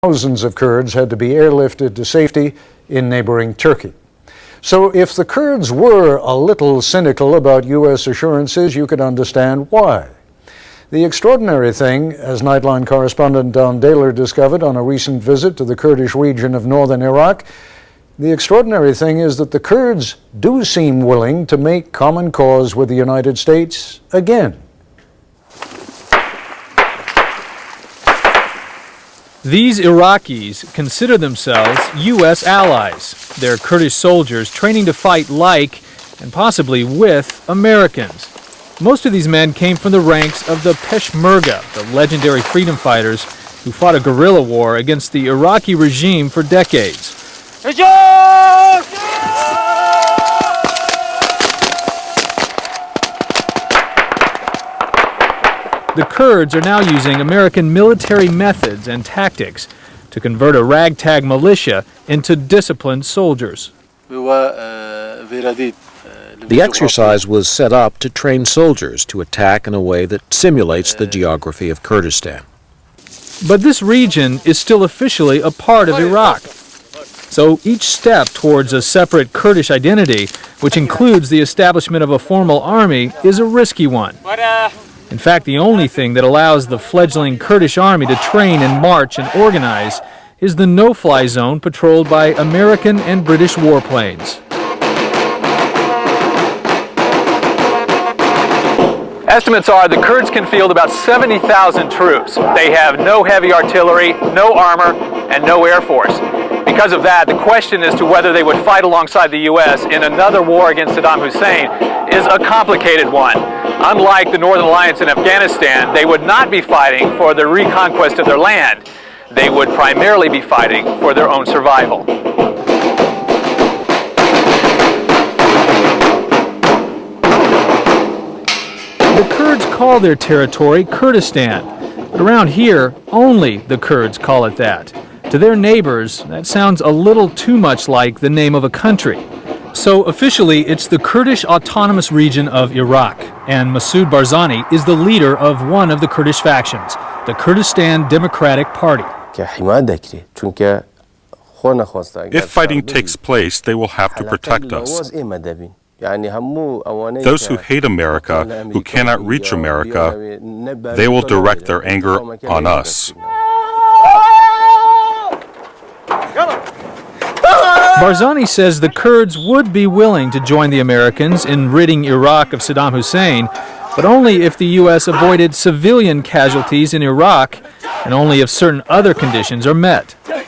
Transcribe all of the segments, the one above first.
Thousands of Kurds had to be airlifted to safety in neighboring Turkey. So if the Kurds were a little cynical about U.S. assurances, you could understand why. The extraordinary thing, as Nightline correspondent Don Dahler discovered on a recent visit to the Kurdish region of northern Iraq, the extraordinary thing is that the Kurds do seem willing to make common cause with the United States again. These Iraqis consider themselves U.S. allies. They're Kurdish soldiers training to fight like, and possibly with, Americans. Most of these men came from the ranks of the Peshmerga, the legendary freedom fighters who fought a guerrilla war against the Iraqi regime for decades. The Kurds are now using American military methods and tactics to convert a ragtag militia into disciplined soldiers. The exercise was set up to train soldiers to attack in a way that simulates the geography of Kurdistan. But this region is still officially a part of Iraq. So each step towards a separate Kurdish identity, which includes the establishment of a formal army, is a risky one. In fact, the only thing that allows the fledgling Kurdish army to train and march and organize is the no-fly zone patrolled by American and British warplanes. Estimates are the Kurds can field about 70,000 troops. They have no heavy artillery, no armor, and no air force. Because of that, the question as to whether they would fight alongside the U.S. in another war against Saddam Hussein is a complicated one. Unlike the Northern Alliance in Afghanistan, they would not be fighting for the reconquest of their land. They would primarily be fighting for their own survival. The Kurds call their territory Kurdistan, but around here, only the Kurds call it that. To their neighbors, that sounds a little too much like the name of a country. So officially, it's the Kurdish Autonomous Region of Iraq, and Masoud Barzani is the leader of one of the Kurdish factions, the Kurdistan Democratic Party. If fighting takes place, they will have to protect us. Those who hate America, who cannot reach America, they will direct their anger on us. Barzani says the Kurds would be willing to join the Americans in ridding Iraq of Saddam Hussein, but only if the U.S. avoided civilian casualties in Iraq and only if certain other conditions are met. We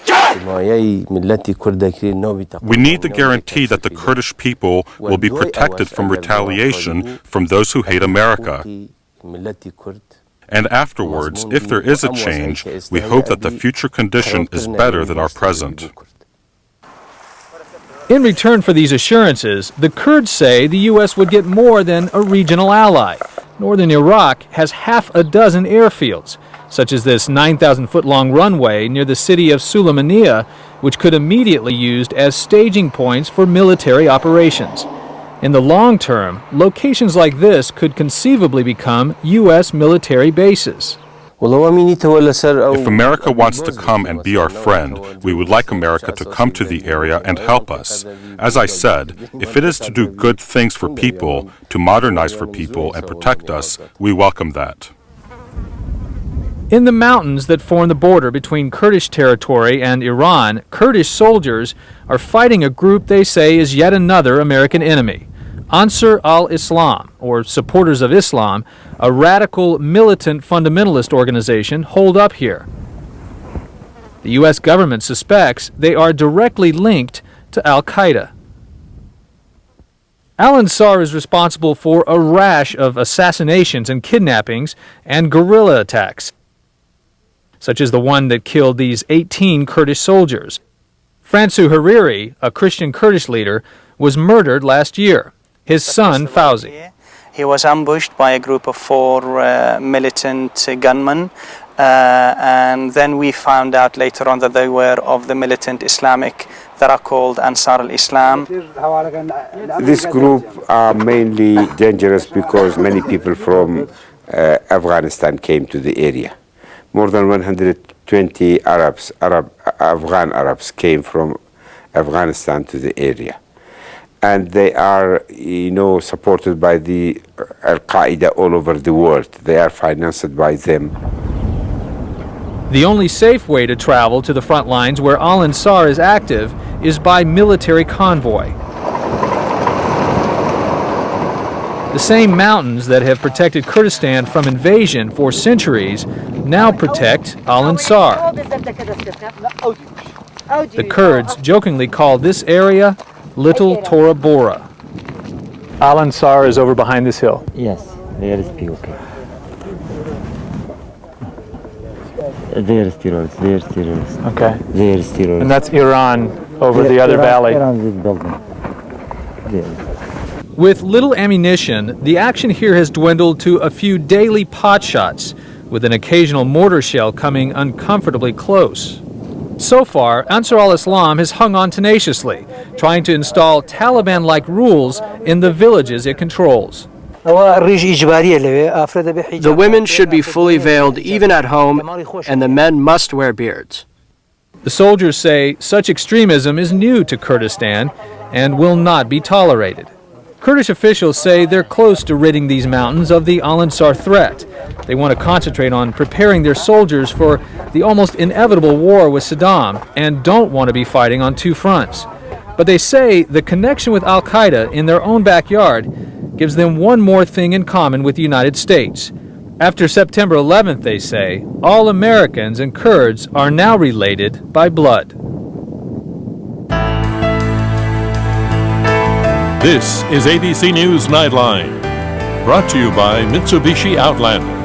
need the guarantee that the Kurdish people will be protected from retaliation from those who hate America. And afterwards, if there is a change, we hope that the future condition is better than our present. In return for these assurances, the Kurds say the U.S. would get more than a regional ally. Northern Iraq has half a dozen airfields, such as this 9,000-foot-long runway near the city of Sulaymaniyah, which could immediately be used as staging points for military operations. In the long term, locations like this could conceivably become U.S. military bases. If America wants to come and be our friend, we would like America to come to the area and help us. As I said, if it is to do good things for people, to modernize for people and protect us, we welcome that. In the mountains that form the border between Kurdish territory and Iran, Kurdish soldiers are fighting a group they say is yet another American enemy. Ansar al-Islam, or Supporters of Islam, a radical militant fundamentalist organization holed up here. The U.S. government suspects they are directly linked to al-Qaeda. Al-Ansar is responsible for a rash of assassinations and kidnappings and guerrilla attacks, such as the one that killed these 18 Kurdish soldiers. Fransu Hariri, a Christian Kurdish leader, was murdered last year. His son, Fauzi. He was ambushed by a group of 4 militant gunmen, and then we found out later on that they were of the militant Islamic that are called Ansar al-Islam. This group are mainly dangerous because many people from Afghanistan came to the area. More than 120 20 Afghan Arabs came from Afghanistan to the area. And they are, supported by the Al-Qaeda all over the world. They are financed by them. The only safe way to travel to the front lines where Al-Ansar is active is by military convoy. The same mountains that have protected Kurdistan from invasion for centuries now protect Al-Ansar. The Kurds jokingly call this area Little Tora Bora. Al-Ansar is over behind this hill. Yes, there is POK. There's terrorists, there's terrorists. Okay. There's terrorists. And that's Iran over the other valley. Iran's building. There. With little ammunition, the action here has dwindled to a few daily pot shots, with an occasional mortar shell coming uncomfortably close. So far, Ansar al-Islam has hung on tenaciously, trying to install Taliban-like rules in the villages it controls. The women should be fully veiled even at home, and the men must wear beards. The soldiers say such extremism is new to Kurdistan and will not be tolerated. Kurdish officials say they're close to ridding these mountains of the Al-Ansar threat. They want to concentrate on preparing their soldiers for the almost inevitable war with Saddam and don't want to be fighting on two fronts. But they say the connection with Al-Qaeda in their own backyard gives them one more thing in common with the United States. After September 11th, they say, all Americans and Kurds are now related by blood. This is ABC News Nightline, brought to you by Mitsubishi Outlander.